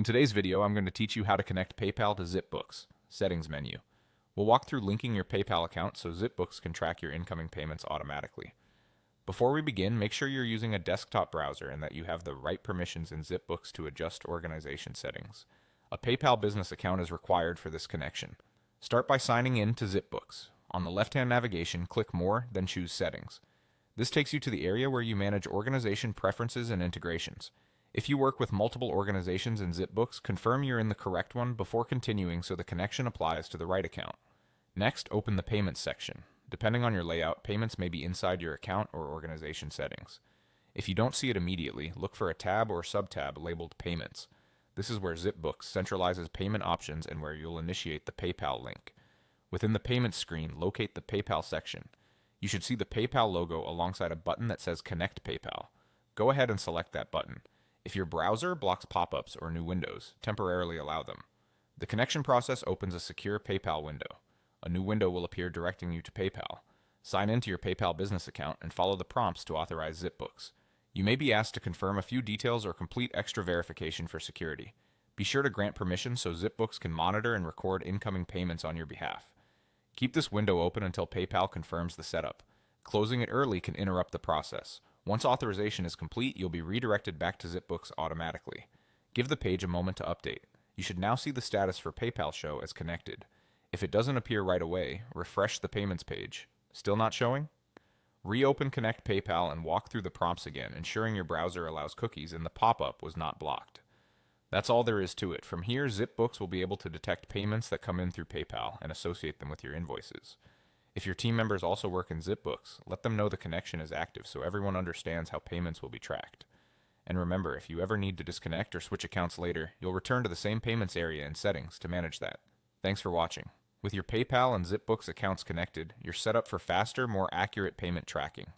In today's video, I'm going to teach you how to connect PayPal to ZipBooks, settings menu. We'll walk through linking your PayPal account so ZipBooks can track your incoming payments automatically. Before we begin, make sure you're using a desktop browser and that you have the right permissions in ZipBooks to adjust organization settings. A PayPal business account is required for this connection. Start by signing in to ZipBooks. On the left-hand navigation, click More, then choose Settings. This takes you to the area where you manage organization preferences and integrations. If you work with multiple organizations in ZipBooks, confirm you're in the correct one before continuing so the connection applies to the right account. Next, open the Payments section. Depending on your layout, payments may be inside your account or organization settings. If you don't see it immediately, look for a tab or subtab labeled Payments. This is where ZipBooks centralizes payment options and where you'll initiate the PayPal link. Within the Payments screen, locate the PayPal section. You should see the PayPal logo alongside a button that says Connect PayPal. Go ahead and select that button. If your browser blocks pop-ups or new windows, temporarily allow them. The connection process opens a secure PayPal window. A new window will appear directing you to PayPal. Sign into your PayPal business account and follow the prompts to authorize ZipBooks. You may be asked to confirm a few details or complete extra verification for security. Be sure to grant permission so ZipBooks can monitor and record incoming payments on your behalf. Keep this window open until PayPal confirms the setup. Closing it early can interrupt the process. Once authorization is complete, you'll be redirected back to ZipBooks automatically. Give the page a moment to update. You should now see the status for PayPal show as connected. If it doesn't appear right away, refresh the payments page. Still not showing? Reopen Connect PayPal and walk through the prompts again, ensuring your browser allows cookies and the pop-up was not blocked. That's all there is to it. From here, ZipBooks will be able to detect payments that come in through PayPal and associate them with your invoices. If your team members also work in ZipBooks, let them know the connection is active so everyone understands how payments will be tracked. And remember, if you ever need to disconnect or switch accounts later, you'll return to the same payments area in settings to manage that. Thanks for watching. With your PayPal and ZipBooks accounts connected, you're set up for faster, more accurate payment tracking.